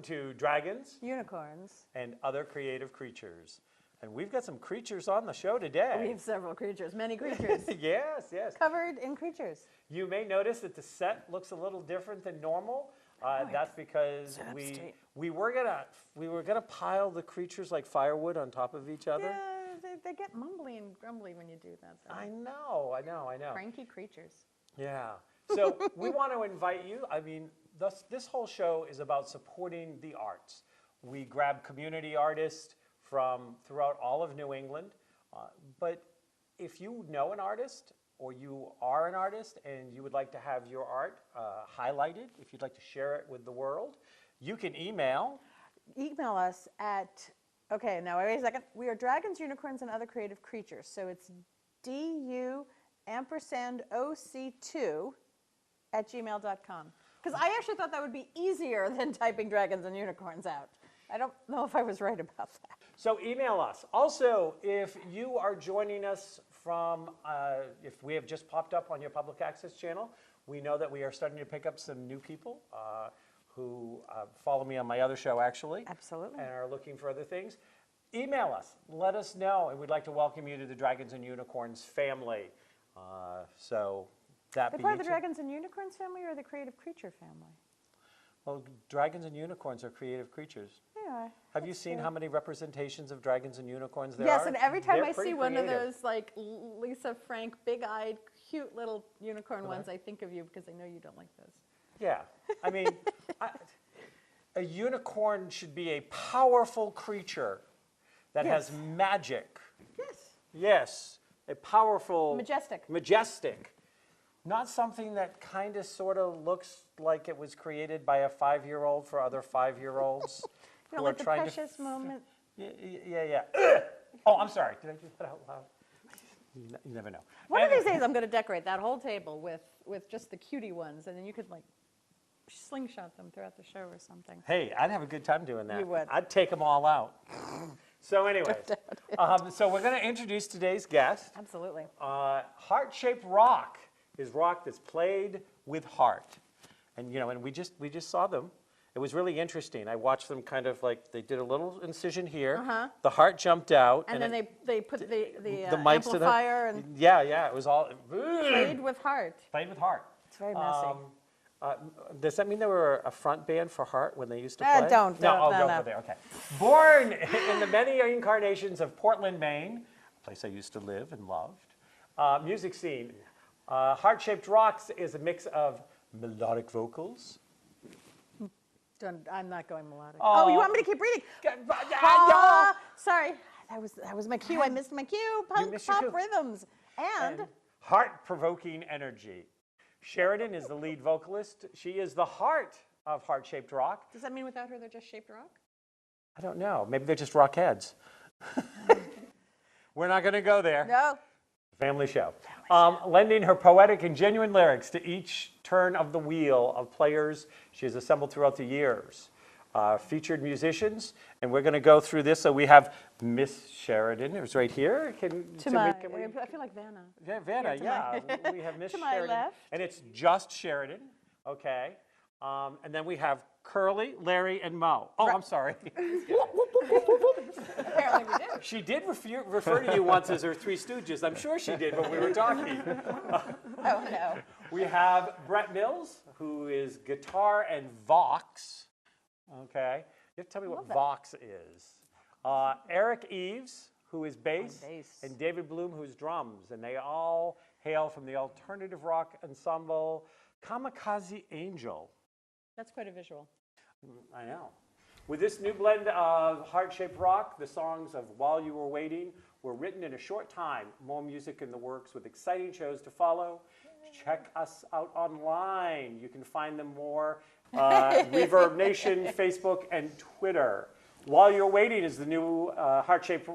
to Dragons, Unicorns. and Other Creative Creatures. And we've got some creatures on the show today. We have several creatures, many creatures. Yes, yes. Covered in creatures. You may notice that the set looks a little different than normal. That's because we were gonna pile the creatures like firewood on top of each other. Yeah, they get mumbly and grumbly when you do that. So. I know. Cranky creatures. Yeah. So we want to invite you. I mean, this whole show is about supporting the arts. We grab community artists from throughout all of New England. But if you know an artist or you are an artist and you would like to have your art highlighted, if you'd like to share it with the world, you can email. Email us at, okay, now wait a second. We are Dragons, Unicorns, and Other Creative Creatures. So it's DU_OC2@gmail.com. Because I actually thought that would be easier than typing Dragons and Unicorns out. I don't know if I was right about that. So email us. Also, if you are joining us from, if we have just popped up on your public access channel, we know that we are starting to pick up some new people who follow me on my other show, actually. Absolutely. And are looking for other things. Email us. Let us know. And we'd like to welcome you to the Dragons and Unicorns family. So that They're be part of the you too. Dragons and Unicorns family or the Creative Creature family? Well, dragons and unicorns are creative creatures. Yeah. Have you seen how many representations of dragons and unicorns there Yes, are? and every time They're I pretty see one of creative. those like Lisa Frank, big-eyed, cute little unicorn ones, I think of you because I know you don't like those. Yeah, I mean, a unicorn should be a powerful creature that has magic. Yes. Yes, a powerful. Majestic. Majestic. Not something that kind of sort of looks like it was created by a 5-year-old for other 5-year-olds. You know, like the precious moment. Yeah. Oh, I'm sorry. Did I do that out loud? You never know. One of these days I'm going to decorate that whole table with just the cutie ones, and then you could like slingshot them throughout the show or something. Hey, I'd have a good time doing that. You would. I'd take them all out. So anyways, so we're going to introduce today's guest. Absolutely. Heart-shaped rock is rock that's played with heart. And you know, and we just saw them. It was really interesting. I watched them kind of like, they did a little incision here. The heart jumped out. And then they put the mics to amplifier and Yeah, it was all played with heart. played with heart. It's very messy. Does that mean they were a front band for Heart when they used to play? Don't, No, no. go for there, okay. Born in the many incarnations of Portland, Maine, a place I used to live and loved, music scene. Heart-shaped rocks is a mix of melodic vocals. I'm not going melodic. Oh. Oh, you want me to keep reading? Ah, Sorry, that was my cue. I missed my cue. Punk missed your pop cue. rhythms and heart-provoking energy. Sheridan is the lead vocalist. She is the heart of Heart-shaped rock. does that mean without her they're just shaped rock? I don't know. Maybe they're just rock heads. We're not going to go there. No. Family show. Lending her poetic and genuine lyrics to each turn of the wheel of players she has assembled throughout the years. Featured musicians, and we're going to go through this. So we have Miss Sheridan, who's right here. I feel like Vanna. Yeah, Vanna, Yeah, to we have Miss to my Sheridan. left. And it's just Sheridan, okay. And then we have Curly, Larry, and Mo. Oh, I'm sorry. Apparently we do. She did refer to you once as her Three Stooges. I'm sure she did when we were talking. Oh no. We have Brett Mills, who is guitar and Vox. Okay, you have to tell me what Vox is. Eric Eves, who is bass, and David Bloom, who's drums. And they all hail from the alternative rock ensemble Kamikaze Angel. That's quite a visual. I know. With this new blend of heart-shaped rock, the songs of While You Were Waiting were written in a short time. More music in the works with exciting shows to follow. Check us out online. You can find them more. Reverb Nation, Facebook, and Twitter. While You're Waiting is the new heart-shaped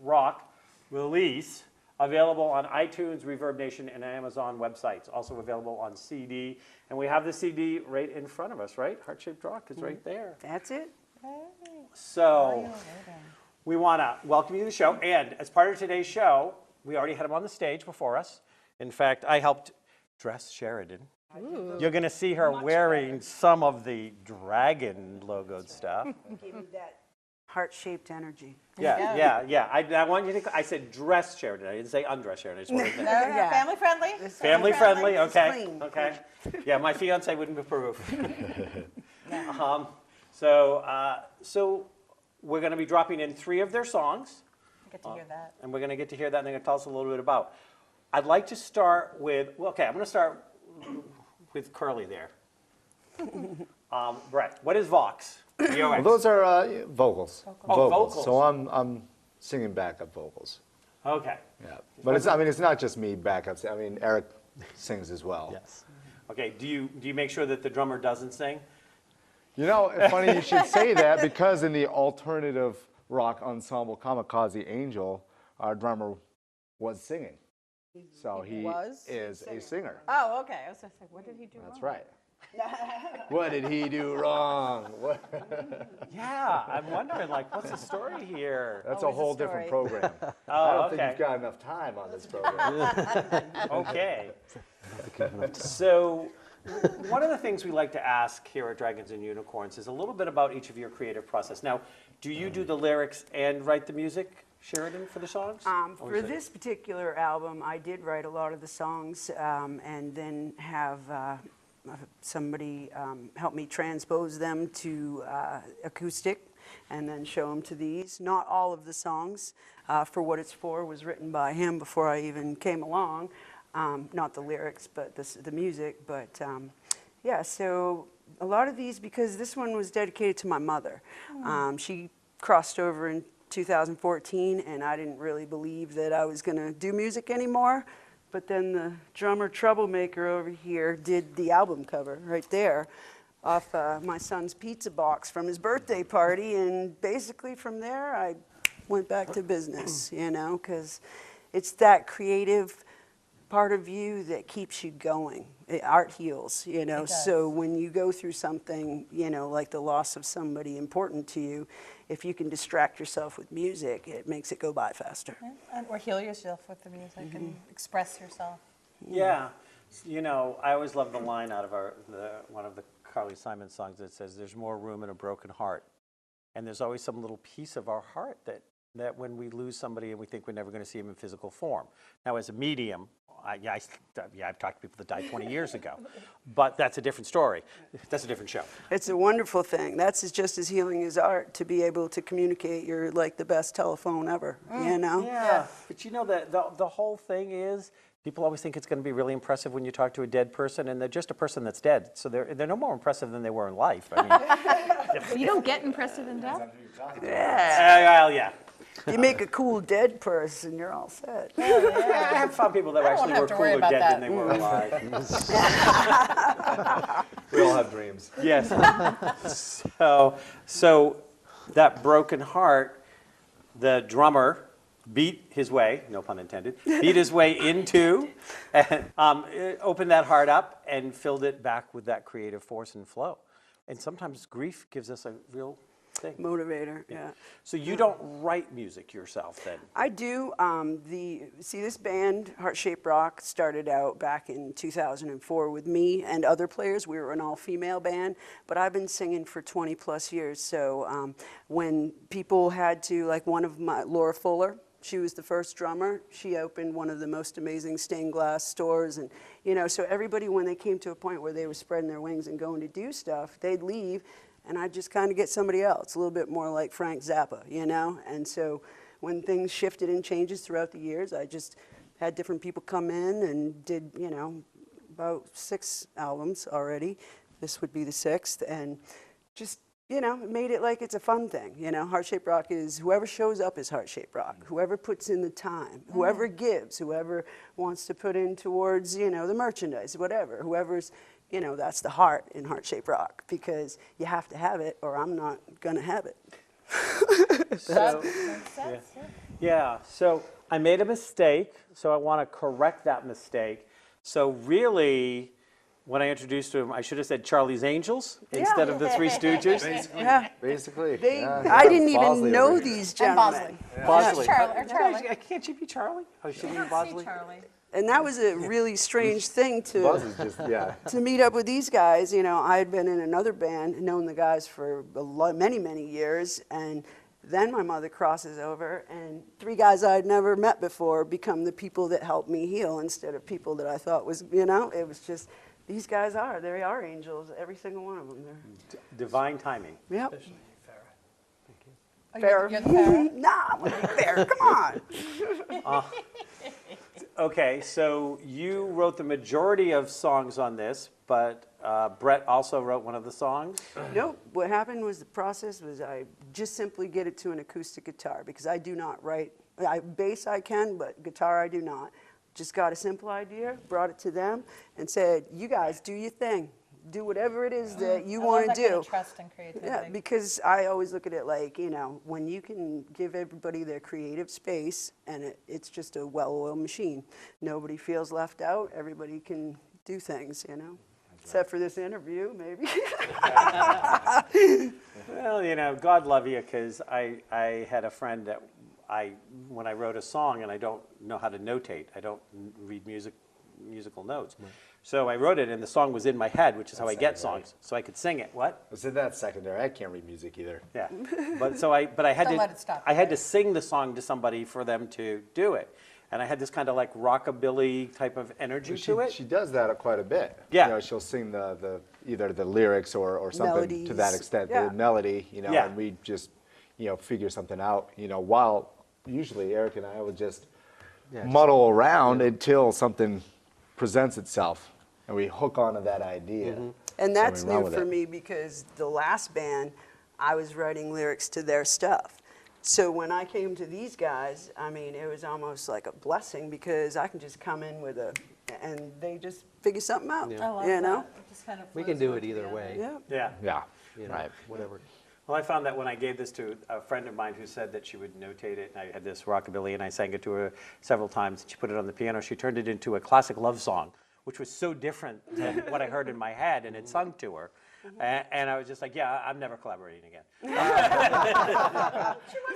rock release, available on iTunes, Reverb Nation, and Amazon websites. Also available on CD. And we have the CD right in front of us, right? Heart-shaped rock is right there. That's it. So we want to welcome you to the show. And as part of today's show, we already had him on the stage before us. In fact, I helped dress Sheridan. You're going to see her wearing some of the dragon logoed stuff. Give you that heart-shaped energy. Yeah. I want you to, I said dress Sheridan. I didn't say undress Sheridan. I just wanted to No, Yeah. family friendly. family friendly, It's okay, clean. okay. Yeah, my fiance wouldn't approve. So we're going to be dropping in 3 of their songs, Get to hear that. and we're going to get to hear that, and they're going to tell us a little bit about. I'd like to start with, well, okay, I'm going to start with Curly there. Brett, what is Vox? Well, those are vocals. Oh, vocals. So I'm singing backup vocals. Okay. Yeah, but it's, I mean, it's not just me backup. I mean, Eric sings as well. Yes. Okay. Do you make sure that the drummer doesn't sing? You know, it's funny you should say that because in the alternative rock ensemble Kamikaze Angel, our drummer was singing. So he was? is a singer. Oh, okay. I was just like, what did he do That's wrong? right. What did he do wrong? What? Yeah, I'm wondering, like, what's the story here? That's a Always a whole different story. program. I Oh, don't think okay. you've got enough time on this program. Okay. So, one of the things we like to ask here at Dragons and Unicorns is a little bit about each of your creative process. Now, do you do the lyrics and write the music, Sheridan, for the songs? Or For is it- this particular album, I did write a lot of the songs and then have somebody help me transpose them to acoustic and then show them to these. Not all of the songs, For What It's For, was written by him before I even came along. Not the lyrics, but the music. But yeah, so a lot of these, because this one was dedicated to my mother. She crossed over in 2014, and I didn't really believe that I was going to do music anymore. But then the drummer troublemaker over here did the album cover right there off my son's pizza box from his birthday party. And basically from there, I went back to business, you know, because it's that creative part of you that keeps you going. Art heals, you know, so when you go through something, you know, like the loss of somebody important to you, if you can distract yourself with music, it makes it go by faster. Or heal yourself with the music and express yourself. Yeah. You know, I always love the line out of one of the Carly Simon songs that says, "There's more room in a broken heart." And there's always some little piece of our heart that when we lose somebody and we think we're never going to see him in physical form. Now, as a medium, I've talked to people that died 20 years ago, but that's a different story. That's a different show. It's a wonderful thing. That's just as healing as art, to be able to communicate. You're like the best telephone ever, you know? Yeah, but you know that the whole thing is, people always think it's going to be really impressive when you talk to a dead person, and they're just a person that's dead. So they're no more impressive than they were in life. I mean, You don't get impressive in death? Yeah. yeah. You make a cool dead person, you're all set. I have found people that actually have were to worry cooler about dead that. than they were alive. We all have dreams. Yes. So that broken heart, the drummer beat his way, no pun intended, beat his way into, and opened that heart up and filled it back with that creative force and flow. And sometimes grief gives us a real thing. Motivator, yeah. So you don't write music yourself then? I do. See, this band, Heart Shape Rock, started out back in 2004 with me and other players. We were an all-female band, but I've been singing for 20 plus years. So when people had to, like Laura Fuller, she was the first drummer. She opened one of the most amazing stained glass stores, and you know, so everybody, when they came to a point where they were spreading their wings and going to do stuff, they'd leave. And I'd just kind of get somebody else, a little bit more like Frank Zappa, you know? And so when things shifted and changes throughout the years, I just had different people come in and did, you know, about 6 albums already. This would be the 6th. And just, you know, made it like it's a fun thing. You know, Heart Shape Rock is whoever shows up is Heart Shape Rock. Whoever puts in the time, whoever gives, whoever wants to put in towards, you know, the merchandise, whatever, whoever's, you know, that's the heart in Heart Shape Rock, because you have to have it or I'm not going to have it. So, yeah, so I made a mistake, so I want to correct that mistake. So really, when I introduced him, I should have said Charlie's Angels instead of the Three Stooges. Yeah. Basically. I yeah, didn't even Bosley know over here. these And gentlemen. Bosley. Bosley. Charlie. Can't she be Charlie? Oh, she be Bosley? Charlie. And that was a really strange thing Buzz to is just, yeah. to meet up with these guys. You know, I had been in another band, known the guys for many, many years, and then my mother crosses over, and 3 guys I'd never met before become the people that helped me heal instead of people that I thought was, you know, it was just, these guys they are angels, every single one of them. Divine timing. Yep. Oh, Fair. you're the Farrah? Nah, I'm not fair. Come on. Okay, so you wrote the majority of songs on this, but Brett also wrote one of the songs. Nope. What happened was the process was I just simply get it to an acoustic guitar because I do not write. Bass I can, but guitar I do not. Just got a simple idea, brought it to them, and said, "You guys do your thing. Do whatever it is that you I love want that to kind do." of trust and creativity. Yeah, because I always look at it like, you know, when you can give everybody their creative space and it's just a well-oiled machine. Nobody feels left out. Everybody can do things, you know. Except for this interview, maybe. Well, you know, God love you, because I had a friend that when I wrote a song, and I don't know how to notate, I don't read musical notes. So I wrote it, and the song was in my head, which is how I get songs, so I could sing it. What? I said that's secondary. I can't read music either. Yeah, but I had Don't to let it stop I you. had to sing the song to somebody for them to do it, and I had this kind of like rockabilly type of energy to it. She does that quite a bit. Yeah. You know, she'll sing either the lyrics or something to that Melodies. extent, Yeah. the melody, you know, Yeah. and we just, you know, figure something out, you know, while usually Eric and I would just muddle around until something presents itself and we hook onto that idea. And that's we run new with for it. me because the last band, I was writing lyrics to their stuff. So when I came to these guys, I mean, it was almost like a blessing because I can just come in and they just figure something out. I love you know? that. It just kind of We can flows do one it either together. way. Yeah. Yeah. Yeah, You know, right. whatever. Well, I found that when I gave this to a friend of mine who said that she would notate it, and I had this rockabilly, and I sang it to her several times, and she put it on the piano, she turned it into a classic love song, which was so different than what I heard in my head and had sung to her. And I was just like, yeah, I'm never collaborating again.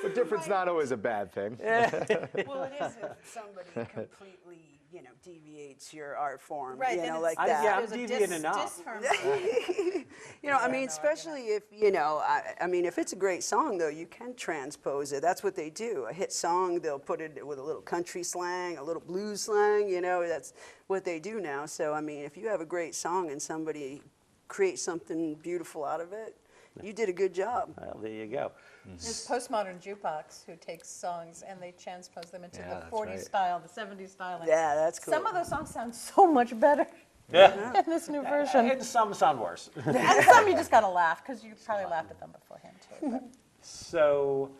But difference not always a bad thing. Well, it is if somebody completely, you know, deviates your art form, Right, you then know, it's- like that. yeah, I'm there's a deviant enough. disharmony. You know, I mean, especially if, you know, I mean, if it's a great song, though, you can transpose it. That's what they do. A hit song, they'll put it with a little country slang, a little blues slang, you know, that's what they do now. So, I mean, if you have a great song and somebody creates something beautiful out of it, you did a good job. Well, there you go. There's Postmodern Jukebox who takes songs and they transpose them into Yeah, the that's 40s right. style, the 70s style. and Yeah, that's cool. Some of those songs sound so much better Yeah. in this new version. And some sound worse. And some you just gotta laugh, because you probably laughed at them beforehand too. but- So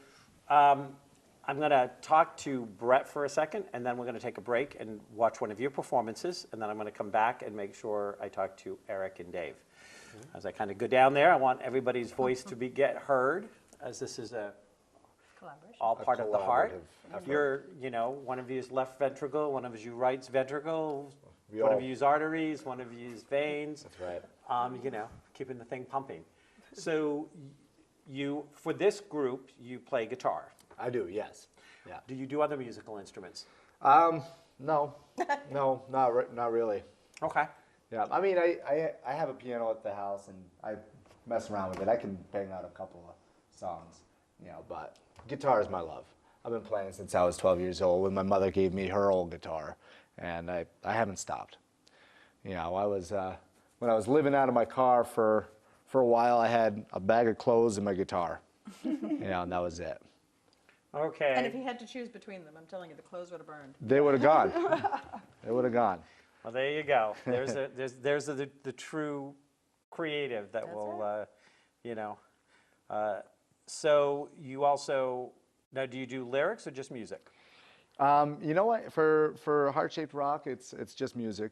I'm going to talk to Brett for a second, and then we're going to take a break and watch one of your performances, and then I'm going to come back and make sure I talk to Eric and Dave. As I kind of go down there, I want everybody's voice to get heard, as this is Collaboration. all part of the heart. collaborative effort. You're, you know, one of you is left ventricle, one of you right's ventricle, We one all- of you is arteries, one of you is veins. That's right. You know, keeping the thing pumping. So you, for this group, you play guitar. I do, yes. Yeah. Do you do other musical instruments? No, no, not really. Okay. Yeah, I mean, I have a piano at the house and I mess around with it. I can bang out a couple of songs, you know, but guitar is my love. I've been playing since I was 12 years old when my mother gave me her old guitar, and I haven't stopped. You know, when I was living out of my car for a while, I had a bag of clothes and my guitar, you know, and that was it. Okay. And if you had to choose between them, I'm telling you, the clothes would have burned. They would have gone. They would have gone. Well, there you go. There's the true creative that That's will, you know. So you also, now do you do lyrics or just music? You know what? For Heart-Shaped Rock, it's just music.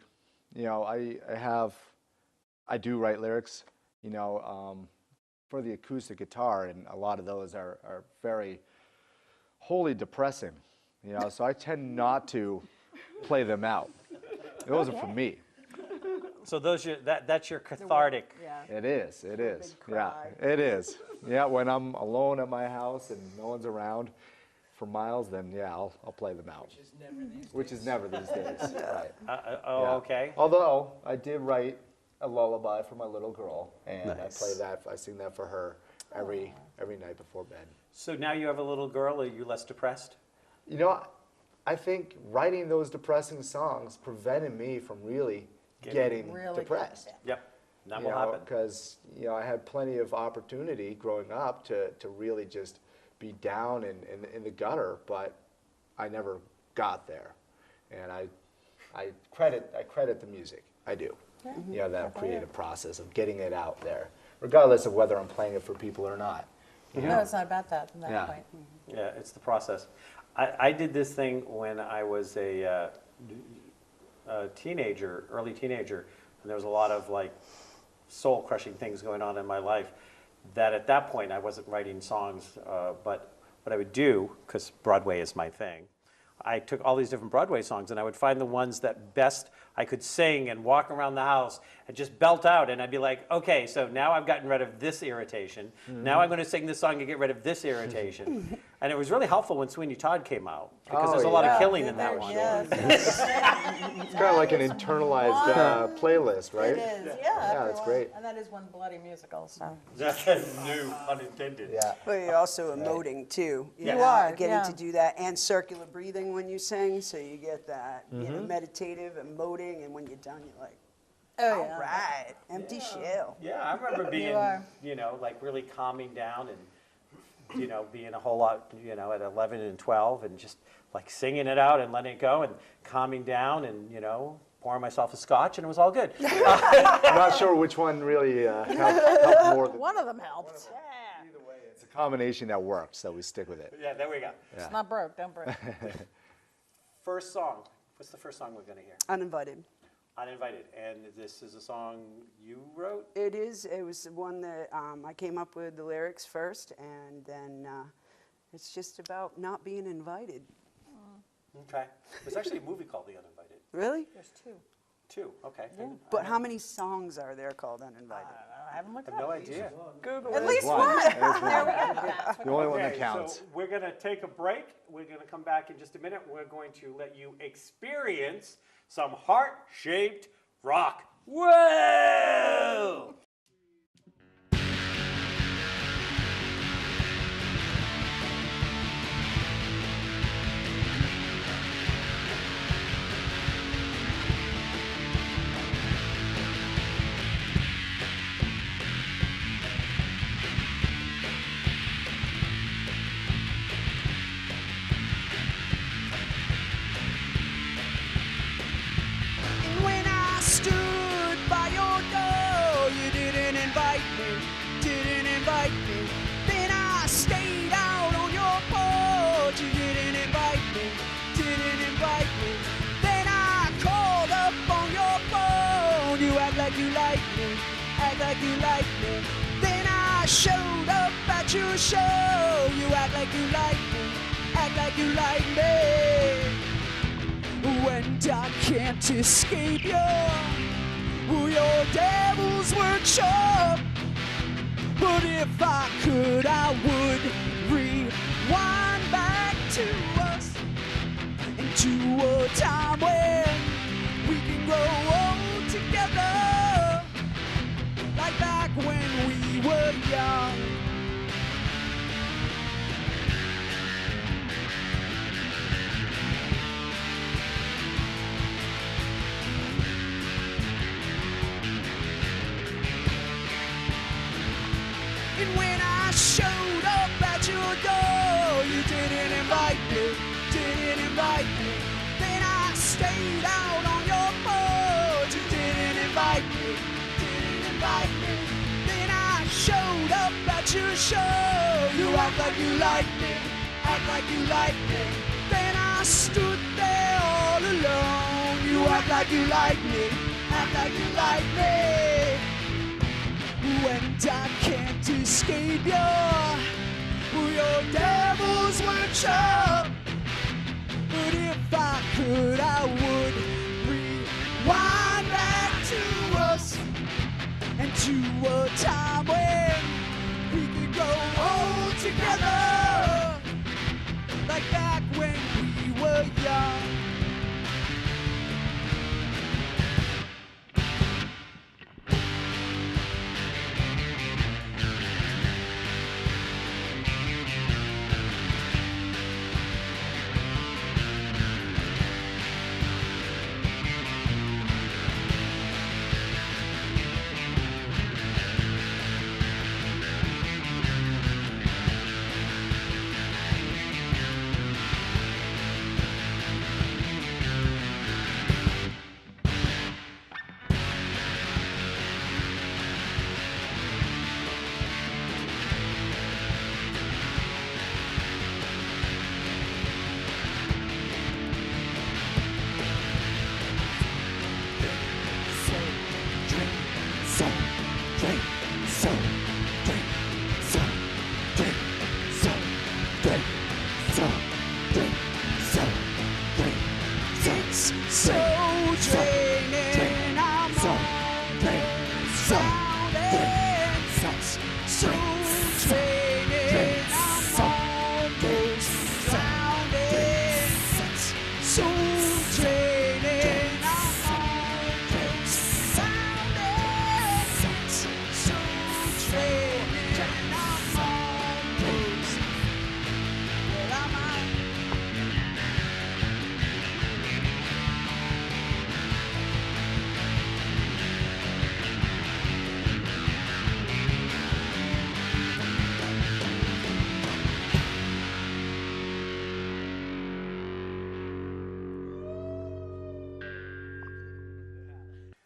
You know, I do write lyrics. You know, for the acoustic guitar, and a lot of those are very wholly depressing. You know, so I tend not to play them out. Those are for me. So that's your cathartic. Yeah. It is. It is. big Yeah, cry. it is. Yeah, when I'm alone at my house and no one's around, for miles, then yeah, I'll play them out. Which is never these days. Right. Oh, Yeah. okay. Although I did write a lullaby for my little girl, and Nice. I play that. I sing that for her every night before bed. So now you have a little girl. Are you less depressed? You know, I think writing those depressing songs prevented me from really getting Really depressed. Yep. That will happen. Because I had plenty of opportunity growing up to really just be down in the gutter, but I never got there. And I credit the music. I do. That creative process of getting it out there, regardless of whether I'm playing it for people or not. No, it's not about that from that Yeah. point. Yeah, it's the process. I did this thing when I was a teenager, early teenager, and there was a lot of like soul-crushing things going on in my life that at that point I wasn't writing songs, but what I would do, because Broadway is my thing, I took all these different Broadway songs and I would find the ones that best I could sing and walk around the house and just belt out, and I'd be like, okay, so now I've gotten rid of this irritation. Now I'm going to sing this song and get rid of this irritation. And it was really helpful when Sweeney Todd came out, because Oh, there's a lot of yeah. killing in that one. Yes, It's kind of like an internalized playlist, right? it is, yeah. Yeah, after that's a while. great. And that is one bloody musical, so. No pun intended. Yeah. But you're also emoting too. You know, are, getting yeah. to do that, and circular breathing when you sing, so you get that meditative, emoting, and when you're done, you're like, Oh, all yeah. right, empty shell. Yeah, I remember being, are. like really calming down and, being a whole lot, at 11 and 12 and just like singing it out and letting it go and calming down and, pouring myself a scotch and it was all good. I'm not sure which one really helped more than One of them helped. either way. It's a combination that works, so we stick with it. Yeah, there we go. It's not broke, don't break. First song. What's the first song we're going to hear? Uninvited. Uninvited. And this is a song you wrote? It is. It was one that I came up with the lyrics first, and then it's just about not being invited. Okay. There's actually a movie called The Uninvited. Really? There's two. Two. Okay. But how many songs are there called Uninvited? I haven't looked I it have up. no idea. Google At it. least one. one. There's There we one. go. That's what The only one Okay, that counts. so we're going to take a break. We're going to come back in just a minute. We're going to let you experience some heart-shaped rock. Whoa! And when I stood by your door, you didn't invite me, didn't invite me. Then I stayed out on your porch, you didn't invite me, didn't invite me. Then I called up on your phone, you act like you like me, act like you like me. Then I showed up at your show, you act like you like me, act like you like me. When I can't escape your devil's workshop. But if I could, I would rewind back to us, into a time when we can grow old together, like back when we were young. And when I showed up at your door, you didn't invite me, didn't invite me. Then I stayed out on your porch, you didn't invite me, didn't invite me. Then I showed up at your show, you act like you like me, act like you like me. Then I stood there all alone, you act like you like me, act like you like me. When I can't escape your devil's workshop. But if I could, I would rewind back to us, and to a time when we could grow old together, like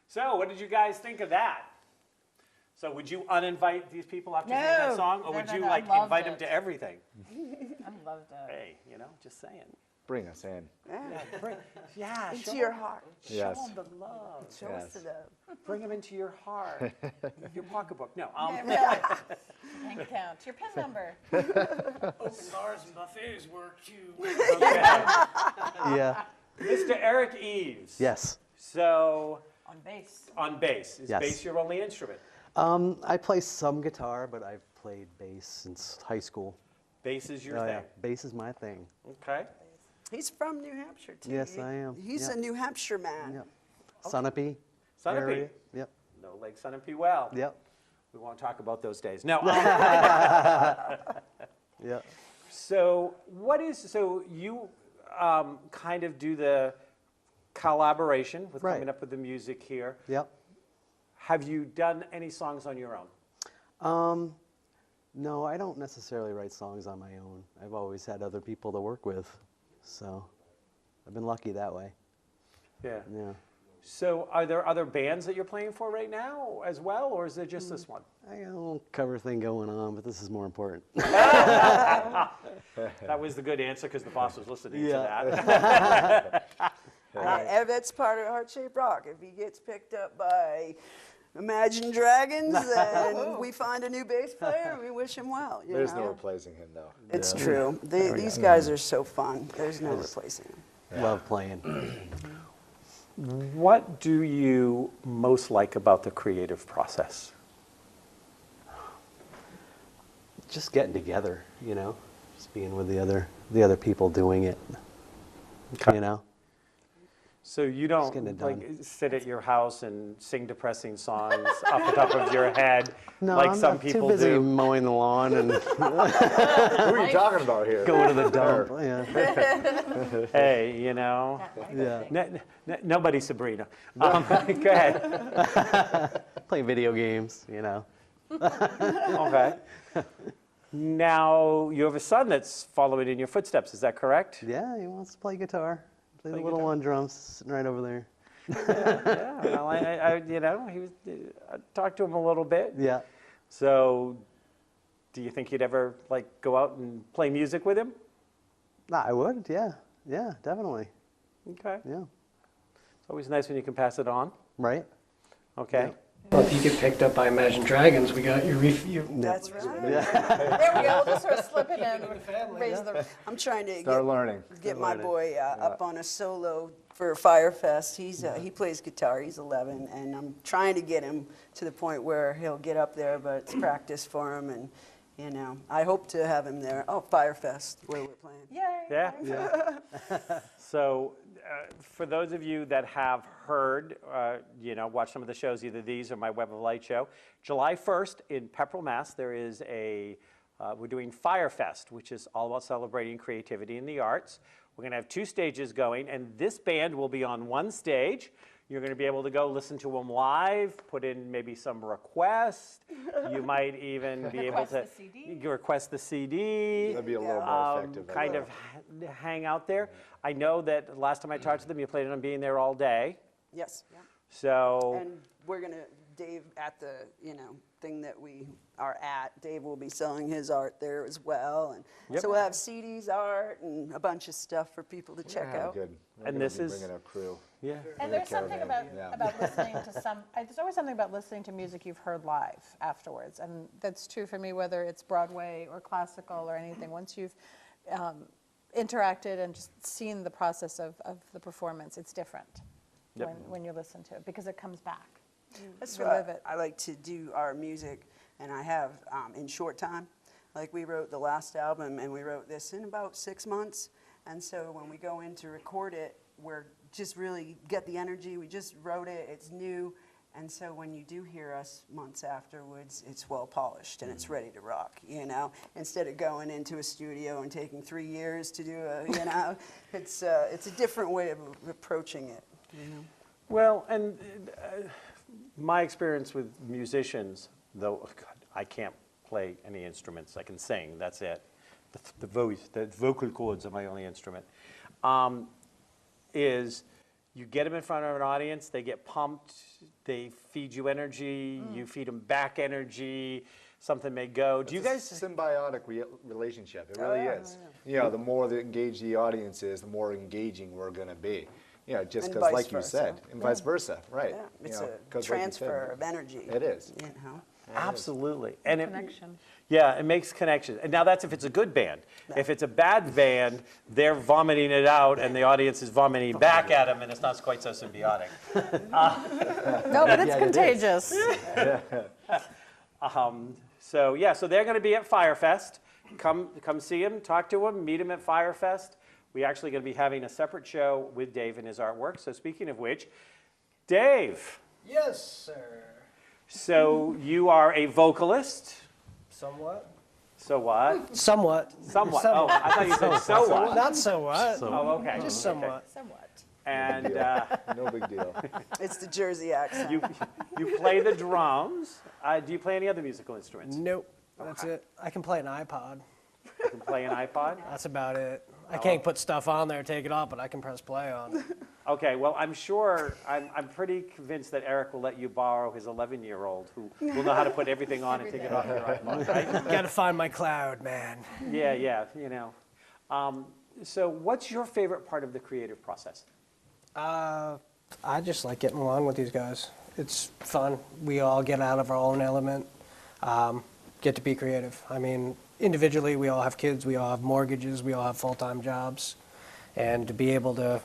So, what did you guys think of that? So, would you uninvite these people after hearing that No. song, or No, would no, you no, I like loved invite them it. to everything? I loved it. Hey, you know, just saying. Bring us in. Yeah, Into your heart. Yes. show them the love. Show us the Yes. love. Bring them into your heart, your pocketbook. No, Yeah, really. Bank account, your PIN number. open bars and buffets work too. Yeah. Mr. Eric Eves. Yes. So, On bass. on bass, is Yes. bass your only instrument? I play some guitar, but I've played bass since high school. Bass is your Oh, thing. yeah. Bass is my thing. Okay. He's from New Hampshire, too. Yes, I am. He's Yep. a New Hampshire man. Yep. Sunapee. Sunapee. area. Yep. No Lake Sunapee well. Yep. We won't talk about those days. No. Yep. So you kind of do the collaboration with Right. coming up with the music here. Yep. Have you done any songs on your own? No, I don't necessarily write songs on my own. I've always had other people to work with, so I've been lucky that way. Yeah. Yeah. So are there other bands that you're playing for right now as well, or is it just this one? I got a little cover thing going on, but this is more important. That was the good answer because the boss was listening to that. And that's part of Heart Shaped Rock. If he gets picked up by Imagine Dragons and we find a new bass player, we wish him well. You There's know? no replacing him, though. It's true. These guys are so fun. There's no replacing them. Love playing. What do you most like about the creative process? Just getting together, you know, just being with the other people doing it. Okay. You know. So you getting don't it like done. sit at your house and sing depressing songs off the top of your head No, like I'm some not people too busy do? mowing the lawn and Who are you talking about here? going to the dump. Yeah. Hey, you know, Yeah. nobody Sabrina. Go ahead. Play video games, you know. Okay. Now you have a son that's following in your footsteps. Is that correct? Yeah, he wants to play guitar. Play the Play little guitar. one drums sitting right over there. Yeah. Well, I you know, I talked to him a little bit. Yeah. So, do you think you'd ever like go out and play music with him? Nah, I would, yeah. Yeah, definitely. Okay. Yeah. It's always nice when you can pass it on. Right? Okay. Well, if you get picked up by Imagine Dragons, we got your That's right. There we go, we'll just sort of slip it in, raise the, I'm trying to Start learning. get my boy up on a solo for Firefest. He plays guitar. He's 11, and I'm trying to get him to the point where he'll get up there. But it's practice for him, and you know, I hope to have him there. Oh, Firefest, where we're playing. yay. Yeah. So, for those of you that have heard, you know, watch some of the shows, either these or my Web of Light show, July 1st in Pepperell, Mass, there is we're doing Firefest, which is all about celebrating creativity in the arts. We're going to have 2 stages going, and this band will be on one stage. You're going to be able to go listen to them live, put in maybe some requests. You might even be able to Request the CD. request the CD. That'd be a little more effective. I Kind think. of hang out there. I know that last time I talked to them, you planned on being there all day. Yes. So, And we're gonna, Dave, at the, you know, thing that we are at, Dave will be selling his art there as well. And Yep. so we'll have CDs, art, and a bunch of stuff for people to check Yeah, out. good. We're And gonna this be is- bringing a crew. yeah. And there's something about, Yeah. about listening to there's always something about listening to music you've heard live afterwards. And that's true for me, whether it's Broadway or classical or anything. Once you've interacted and just seen the process of the performance, it's different Yep. when you listen to it, because it comes back. That's relive why it. I like to do our music, and I have in short time. Like we wrote the last album, and we wrote this in about 6 months. And so when we go in to record it, we're just really get the energy. We just wrote it. It's new. And so when you do hear us months afterwards, it's well polished and it's ready to rock, you know? Instead of going into a studio and taking 3 years to do it's a different way of approaching it, you know? Well, and my experience with musicians, though God, I can't play any instruments, I can sing, that's it. The voice, the vocal cords are my only instrument. Is you get them in front of an audience, they get pumped, they feed you energy, you feed them back energy, something may go. Do you guys? It's a symbiotic relationship. It really is. You know, the more engaged the audience is, the more engaging we're going to be. You know, just And because, vice like you versa. said, and vice versa, right? Yeah, You it's know, a 'cause like you said, transfer of energy. It is. You know? Absolutely. And Connection. Yeah, it makes connections. And now that's if it's a good band. If it's a bad band, they're vomiting it out and the audience is vomiting back at them and it's not quite so symbiotic. No, but it's Yeah, it is. contagious. So they're going to be at Firefest. Come see them, talk to them, meet them at Firefest. We're actually going to be having a separate show with Dave and his artwork. So speaking of which, Dave, Yes, sir. so you are a vocalist. Somewhat. So what? Somewhat. Somewhat. Oh, I thought you said so what. Not so what. Oh, okay. Just Okay. somewhat. Somewhat. And No big deal. It's the Jersey accent. you play the drums. Do you play any other musical instruments? Nope. That's it. I can play an iPod. You can play an iPod? That's about it. I can't put stuff on there, take it off, but I can press play on it. Okay, well, I'm sure, I'm pretty convinced that Eric will let you borrow his 11-year-old who will know how to put everything on and take it off your iPod, right? Gotta find my cloud, man. Yeah, you know. So what's your favorite part of the creative process? I just like getting along with these guys. It's fun. We all get out of our own element, get to be creative. I mean, individually, we all have kids, we all have mortgages, we all have full-time jobs. And to be able to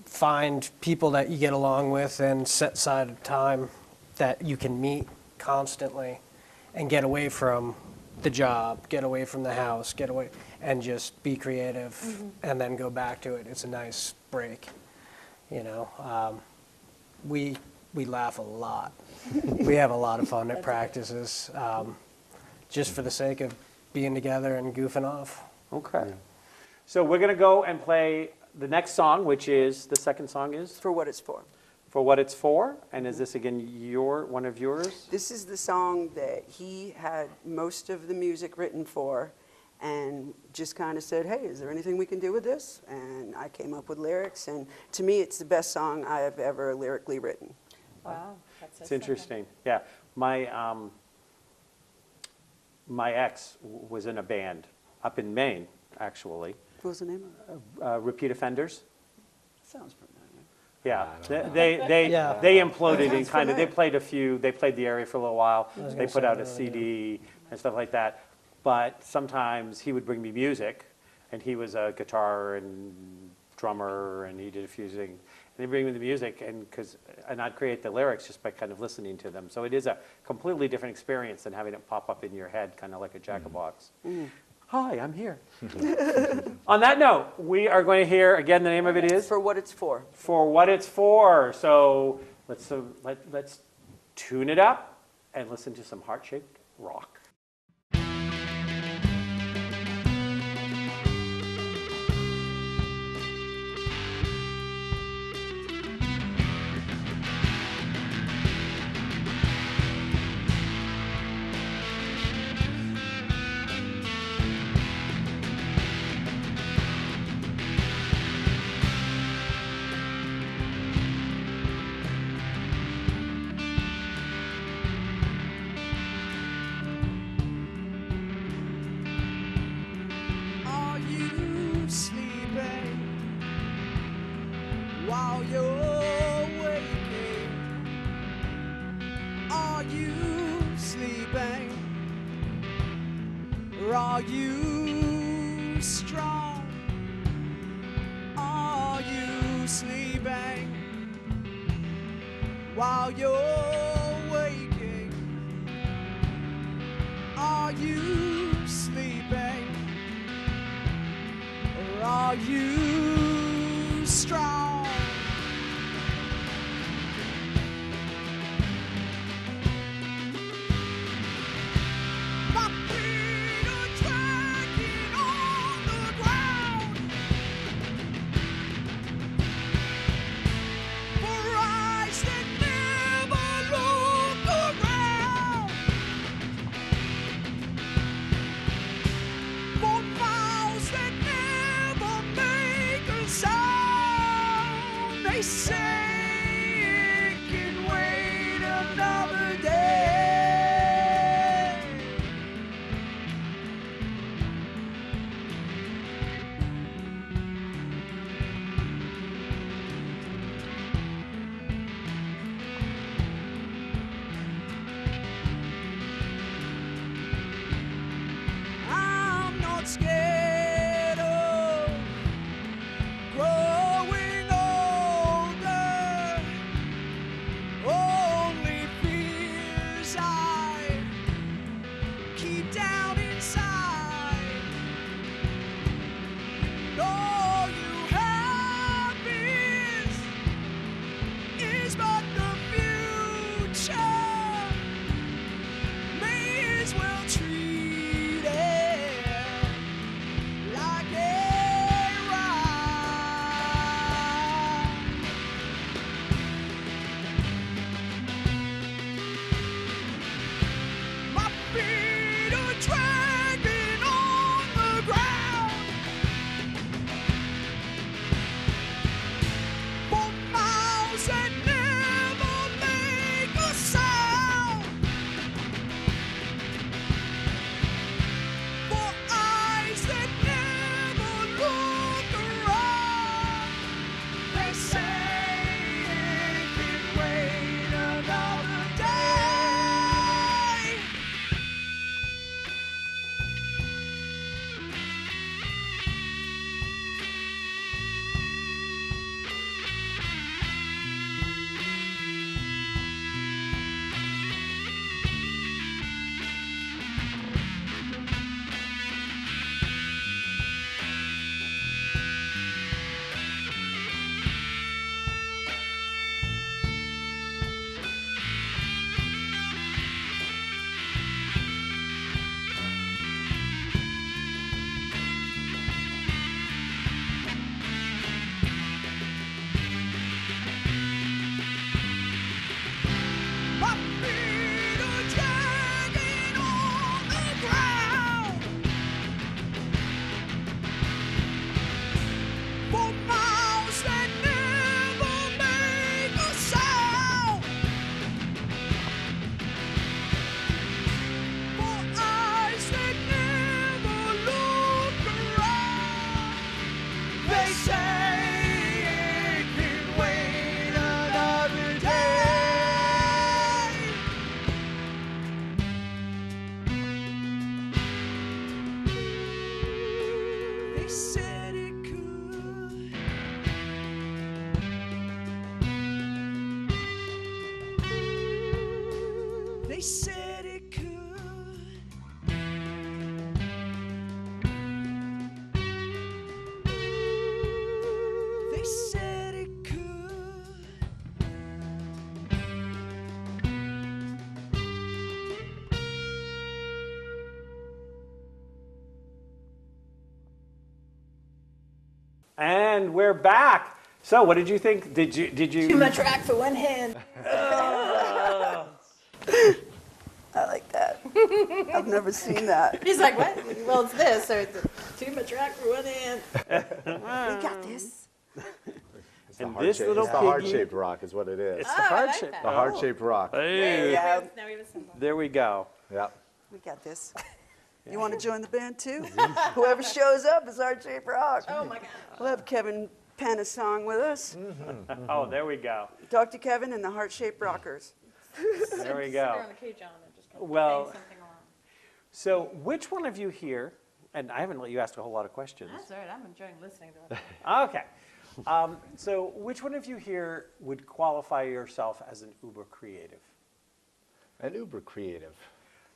find people that you get along with and set aside time that you can meet constantly and get away from the job, get away from the house, get away and just be creative and then go back to it. It's a nice break, you know. We laugh a lot. We have a lot of fun at practices, just for the sake of being together and goofing off. Okay. So we're going to go and play the next song, which is, the second song is For what it's for. For What It's For. And is this, again, one of yours? This is the song that he had most of the music written for and just kind of said, hey, is there anything we can do with this? And I came up with lyrics, and to me, it's the best song I have ever lyrically written. Wow. That's It's interesting. Yeah. My ex was in a band up in Maine, actually. What was the name of it? Repeat Offenders. Sounds familiar. Yeah, they imploded and kind of, they played the area for a little while. was They gonna put say out that, a CD and stuff like that. But sometimes he would bring me music, and he was a guitar and drummer, and he did a few things. And he'd bring me the music, and I'd create the lyrics just by kind of listening to them. So it is a completely different experience than having it pop up in your head, kind of like a jack-in-the-box. Hi, I'm here. On that note, we are going to hear, again, the name of it is? For what it's for. For What It's For. So let's tune it up and listen to some heart-shaped rock. Are you sleeping while you're waking? Are you sleeping? Or are you strong? Are you sleeping while you're waking? Are you sleeping or are you strong? My feet are dragging on the ground for eyes that never look around, for mouths that never make a sound. They say it can wait another day. I'm not scared of growing older. Only fears I keep down inside. And all you have is but the future. May as well treat it like a ride. My feet are dragging on the ground for miles that never make a sound, for eyes that never look around. They say it can wait another day. My feet are dragging on the ground for miles that never make a sound, for eyes that never look around. They say it can wait another day. They said it could. They said it could. They said it could. And we're back. So, what did you think? Did you? Too much rack for one hand. I like that. I've never seen that. He's like, what? Well, it's this, so it's too much rack for one hand. We got this. It's the And heart this shape- little it's the piggy- heart-shaped rock is what it is. It's the Oh, I heart like shape. that. The heart-shaped rock. Hey, Yeah, Now we have a symbol. there we go. Yep. we got this. You want to join the band too? Whoever shows up is Heart Shaped Rock. Oh my God. We'll have Kevin pen a song with us. Oh, there we go. Talk to Kevin and the Heart Shaped Rockers. There we Sit go. there on the cage on and just kind of Well- bang something along. So, which one of you here And I haven't let you ask a whole lot of questions. That's all right, I'm enjoying listening to it. Okay. So which one of you here would qualify yourself as an uber creative? And uber creative.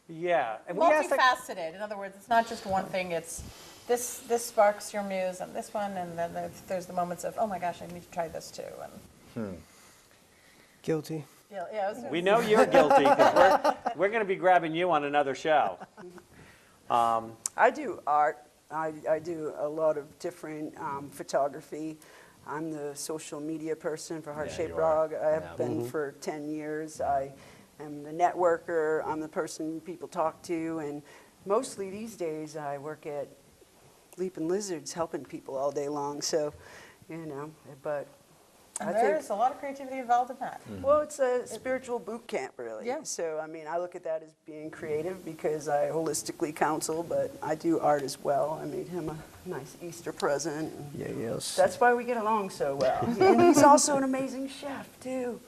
Yeah. And we asked that- Multifaceted, in other words, it's not just one thing, it's this sparks your muse and this one, and then there's the moments of, oh my gosh, I need to try this too, and, Guilty. yeah, I was We know you're guilty because we're going to be grabbing you on another show. I do art. I do a lot of different photography. I'm the social media person for Heart Shaped you are. Rock. I have been for 10 years. I am the networker. I'm the person people talk to. And mostly these days I work at Leaping Lizards helping people all day long. So, but I think, there's a lot of creativity involved in that. well, it's a spiritual boot camp, really. Yeah. So, I mean, I look at that as being creative because I holistically counsel, but I do art as well. I made him a nice Easter present. And Yeah, yes. that's why we get along so well. And he's also an amazing chef, too.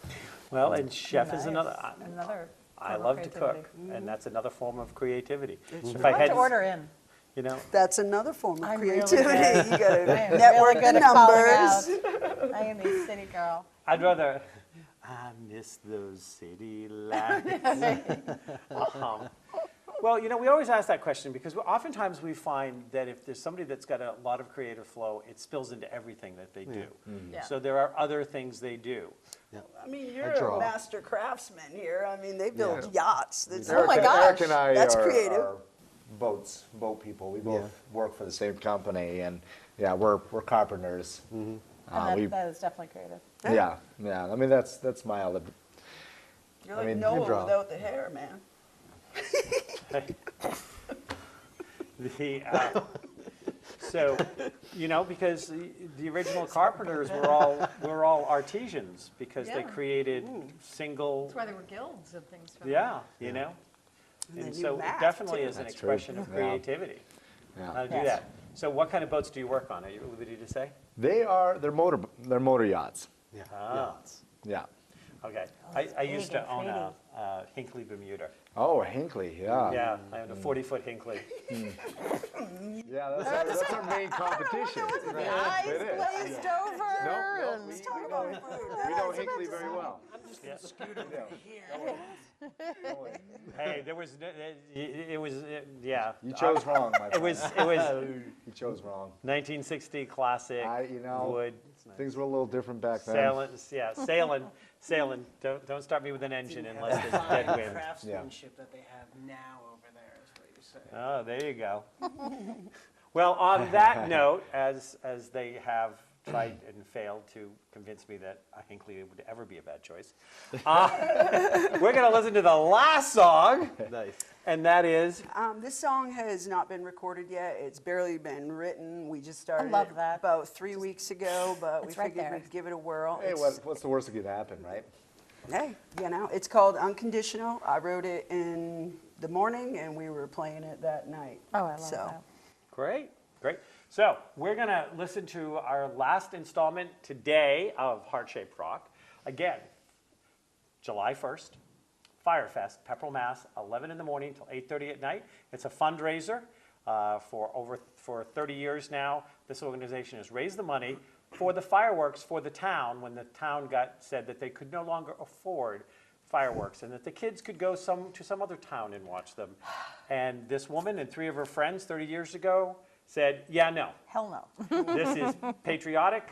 Well, and chef is Nice. another. Another I form of love to cook, creativity. and that's another form of creativity. If I like to order in. you know, That's another form of I'm really creativity. good. You got I to am network really the good at calling numbers. out. I am a city girl. I'd rather. I miss those city lights. Well, we always ask that question because oftentimes we find that if there's somebody that's got a lot of creative flow, it spills into everything that they do. Yeah. So there are other things they do. I mean, you're draw. a master craftsman here. I mean, they build yachts. That's, Oh my Eric, gosh. Eric and I That's are, creative. are boat people. We both Yeah. work for the same company, and yeah, we're carpenters. And We- that is definitely creative. yeah. I mean, that's my other. You're like mean, Noah you draw. without the hair, man. So, because the original carpenters were all artisans because they Yeah. created single. That's why there were guilds and things. For Yeah, And And they so knew it math, definitely too. is an That's true. expression of Yeah. creativity. How Yeah. to do Yes. that. So what kind of boats do you work on? Are you at liberty to say? They're motor yachts. Yeah. Ah. Yeah. Okay. I used to big, own a Hinckley Bermuda. Oh, Hinckley. Yeah. Yeah, I owned a 40-foot Hinckley. Yeah, that's our main competition. Eyes It is. glazed over. No, and- we know Hinckley very well. Hey, there was, it was, yeah. You chose wrong, my friend. It was You chose wrong. 1960 classic wood. Things were a little different back then. Sailing. Don't start me with an engine unless there's dead wind. Craftsmanship that they have now over there is what you say. Oh, there you go. Well, on that note, as they have tried and failed to convince me that a Hinckley would ever be a bad choice, we're going to listen to the last song, Nice. and that is This song has not been recorded yet. It's barely been written. We just started love it that. about 3 weeks ago, but we It's right figured there. we'd give it a whirl. Hey, It's- what's the worst that could happen, right? Hey, it's called Unconditional. I wrote it in the morning, and we were playing it that night. Oh, I love So, that. great. So we're going to listen to our last installment today of Heart Shaped Rock. Again, July 1st, Firefest, Pepperell, Mass, 11 in the morning till 8:30 at night. It's a fundraiser for 30 years now. This organization has raised the money for the fireworks for the town when the town said that they could no longer afford fireworks and that the kids could go to some other town and watch them. And this woman and 3 of her friends 30 years ago said, yeah, no, Hell no. this is patriotic.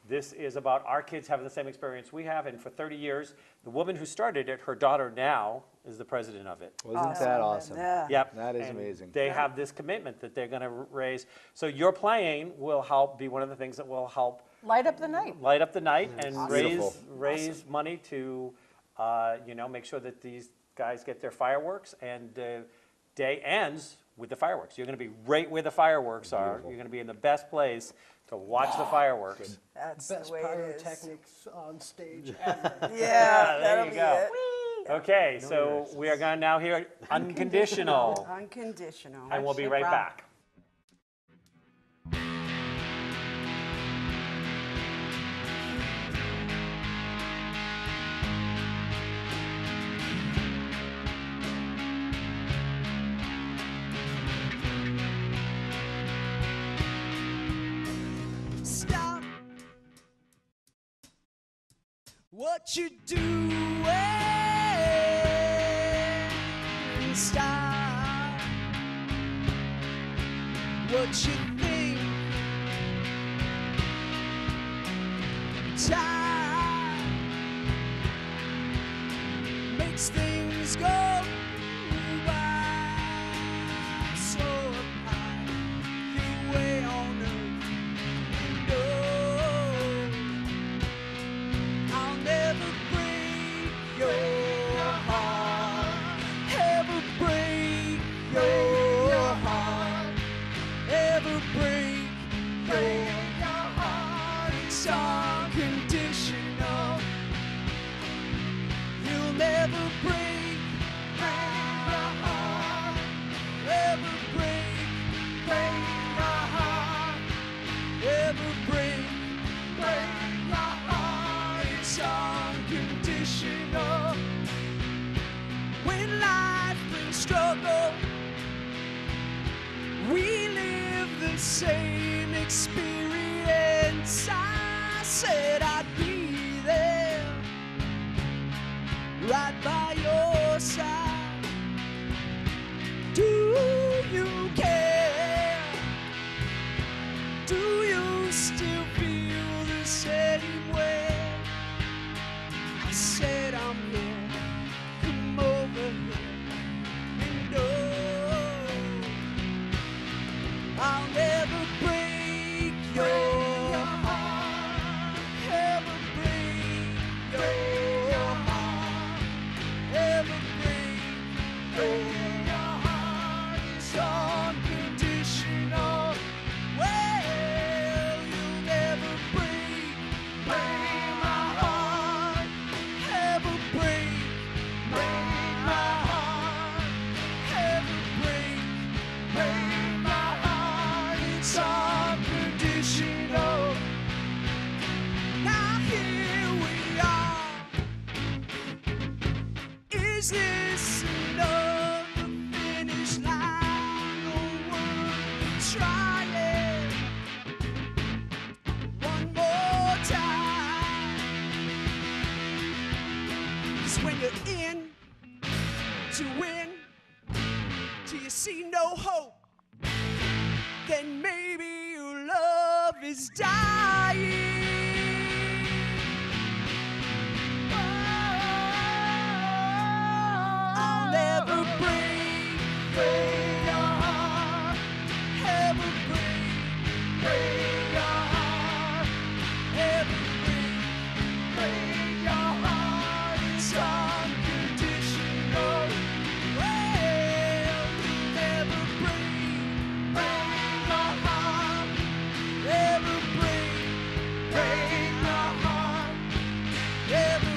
This is about our kids having the same experience we have. And for 30 years, the woman who started it, her daughter now, is the president of it. Wasn't that awesome? yeah. Yep. That is And amazing. They have this commitment that they're going to raise. So your playing will help be one of the things that will help Light up the night. light up the night and Beautiful. raise money to, make sure that these guys get their fireworks. And the day ends with the fireworks. You're going to be right where the fireworks are. Beautiful. You're going to be in the best place to watch the fireworks. That's Best the way it is. pyrotechnics on stage ever. Yeah, there that'll you be go. it. Okay, so we are going to now hear Unconditional, Unconditional. and we'll be Shape right Rock. back. what you do and style, what you think, time makes things go by so high, the way on earth. I'll never break your heart, ever break your heart, ever break your heart. It's unconditional. You'll never break your heart, ever break your heart, ever break your heart. It's unconditional. When life brings struggle, we live the same experience. I said I'd be there, right by your side. Do you care? Do you still feel the same way? I said I'm here, come over here, and I'll never break your heart, ever break your heart, ever break your heart. It's unconditional. Well, you'll never break my heart, ever break my heart, ever break my heart. It's unconditional. Now here we are. Is this another finish line, or we're trying one more time? 'Cause when you're in to win, till you see no hope, then maybe your love is dying. I'll never break your heart, ever break your heart, ever break your heart. It's unconditional. Well, you'll never break my heart, ever break my heart, ever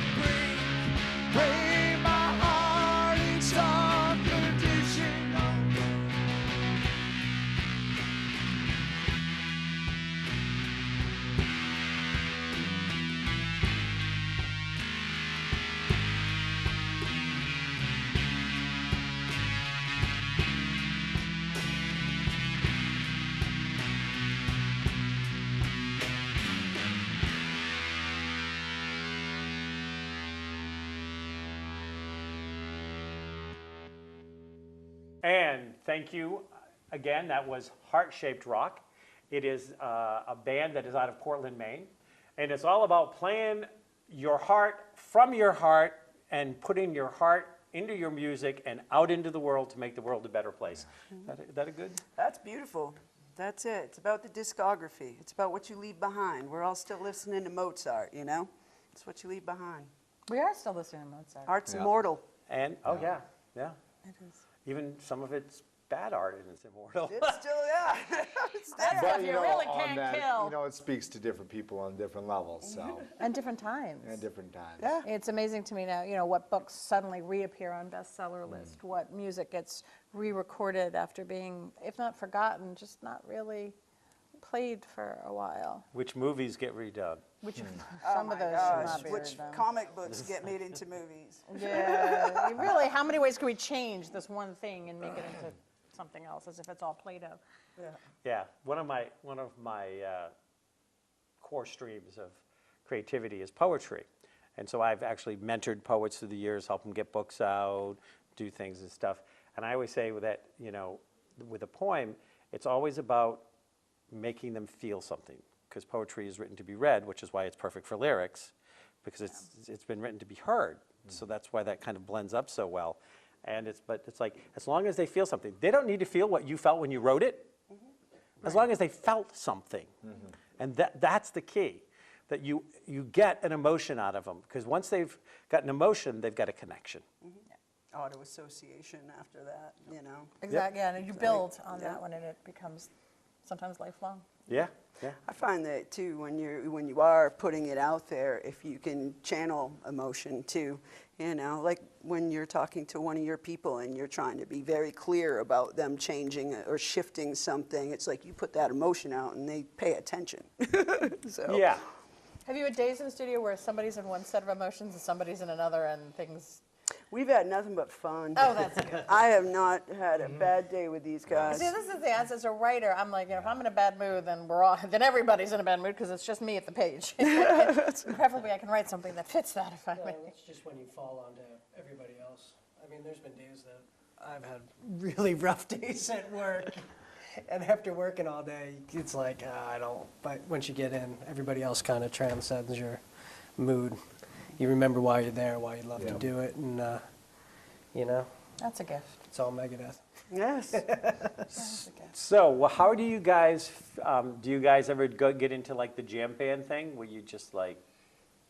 break my heart. It's unconditional. And thank you again. That was Heart Shaped Rock. It is a band that is out of Portland, Maine. And it's all about playing your heart from your heart and putting your heart into your music and out into the world to make the world a better place. That a good? That's beautiful. That's it. It's about the discography. It's about what you leave behind. We're all still listening to Mozart, you know? It's what you leave behind. We are still listening to Mozart. Art's Yeah. immortal. And, oh yeah, yeah. It is. Even some of it's bad art and it's immortal. It's still, yeah. It's there. Stuff you really on can't that, kill. you know, it speaks to different people on different levels, so, And different times. at different times. Yeah. It's amazing to me now, what books suddenly reappear on bestseller list, what music gets re-recorded after being, if not forgotten, just not really played for a while. Which movies get redone? Which Oh some my of those gosh, should not be which redone. comic books get made into movies? Yeah, really, how many ways can we change this one thing and make it into something else, as if it's all Play-Doh? Yeah, one of my core streams of creativity is poetry, And so I've actually mentored poets through the years, helped them get books out, do things and stuff. And I always say that, you know, with a poem, it's always about making them feel something, because poetry is written to be read, which is why it's perfect for lyrics, because it's been written to be heard. So that's why that kind of blends up so well. And but it's like, as long as they feel something, they don't need to feel what you felt when you wrote it, as long as they felt something. And that's the key, that you get an emotion out of them, because once they've got an emotion, they've got a connection. Auto association after that, you know. Exactly, yeah, and you build on Yeah. that one, and it becomes sometimes lifelong. Yeah, yeah. I find that too, when you are putting it out there, if you can channel emotion too, you know, like when you're talking to one of your people and you're trying to be very clear about them changing or shifting something, it's like you put that emotion out and they pay attention. So. Yeah. Have you had days in the studio where somebody's in one set of emotions and somebody's in another, and things? We've had nothing but fun. Oh, that's good. I have not had a bad day with these guys. See, this is the as a writer, I'm like, you know, if I'm in a bad mood, then everybody's in a bad mood because it's just me at the page. Preferably, I can write something that fits that if I may. It's just when you fall onto everybody else. I mean, there's been days that I've had really rough days at work, and after working all day, it's like, I don't. But once you get in, everybody else kind of transcends your mood. You remember why you're there, why you love to do it, and you know, That's a gift. it's all Megadeth. Yes. That's a gift. So, well, how do you guys ever get into like the jam band thing, where you just like,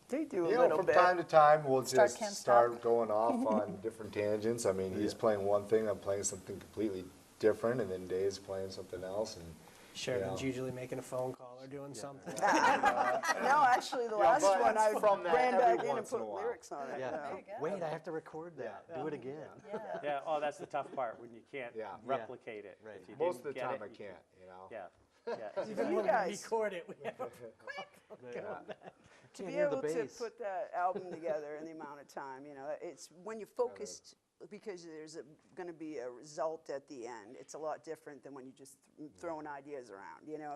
They do a You know, little from bit. time to time, we'll Start, just can't start stop. going off on different tangents. I mean, he's playing one thing, I'm playing something completely different, and then Dave's playing something else. And Sherman's Yeah. usually making a phone call or doing something. No, actually, the last but one I from that ran every back in and once in put a while. lyrics on it. Yeah. no. you go. Wait, I have to record that. Do it again. Yeah. yeah, oh, that's the tough part, when you can't Yeah. replicate it. Right. If you most of didn't the get time, it, I you can't. You know. Yeah, yeah. Even You when guys- we record it, we have a To Can't be hear the able to bass. put that album together in the amount of time, you know, it's when you're focused, because there's going to be a result at the end. It's a lot different than when you just throwing ideas around. You know,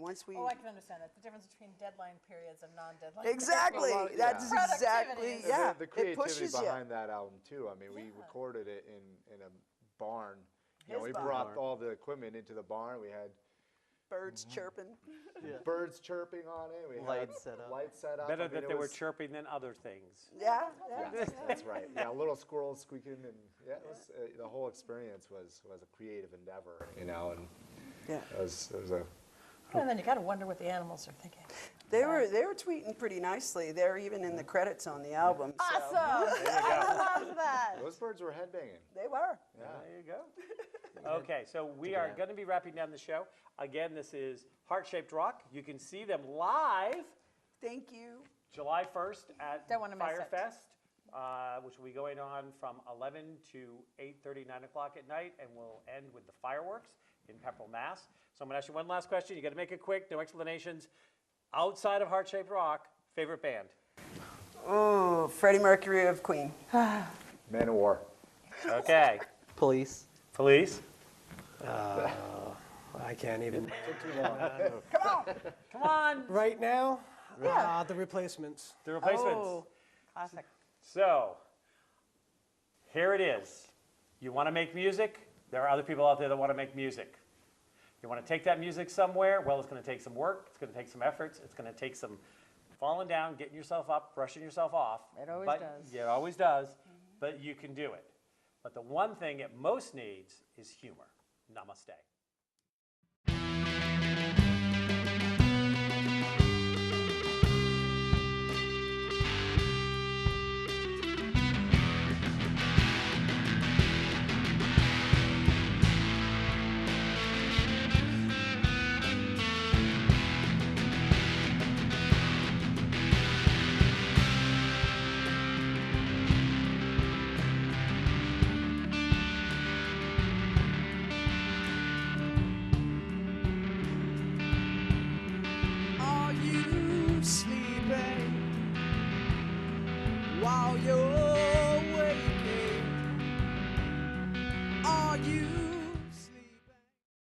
once we Oh, I can understand that. The difference between deadline periods and non-deadline. exactly, A lot of- that's yeah. exactly Productivity. yeah. The It creativity pushes you. behind that album too. I mean, we recorded it in a barn. You know, His we barn. brought all the equipment into the barn. We had Birds chirping. birds chirping on it. We Lights had set up. Lights set up. Better I mean, that it they were was- chirping than other things. Yeah. Yes, that's right. Yeah, little squirrels squeaking, and yeah, it was, the whole experience was a creative endeavor. You know, and Yeah. it was a And then you got to wonder what the animals are thinking. They were tweeting pretty nicely. They're even in the credits on the album. So. Awesome! I love that. those birds were headbanging. They were. There you go. Okay, so we are going to be wrapping down the show. Again, this is Heart Shaped Rock. You can see them live Thank you. July 1st at Don't wanna miss it. Firefest, which will be going on from 11 to 8:30, 9 o'clock at night, and we'll end with the fireworks in Pepperell, Mass. So I'm going to ask you one last question. You got to make it quick, no explanations. Outside of Heart Shaped Rock, favorite band? Oh, Freddie Mercury of Queen. Man of War. Okay. Police. Police? I can't even. Come on. Right now, the Replacements. The Replacements. Oh, classic. So, here it is. You want to make music? There are other people out there that want to make music. You want to take that music somewhere? Well, it's going to take some work. It's going to take some efforts. It's going to take some falling down, getting yourself up, brushing yourself off. It always But- does. Yeah, it always does. But you can do it. But the one thing it most needs is humor. Namaste. Are you sleeping while you're waking? Are you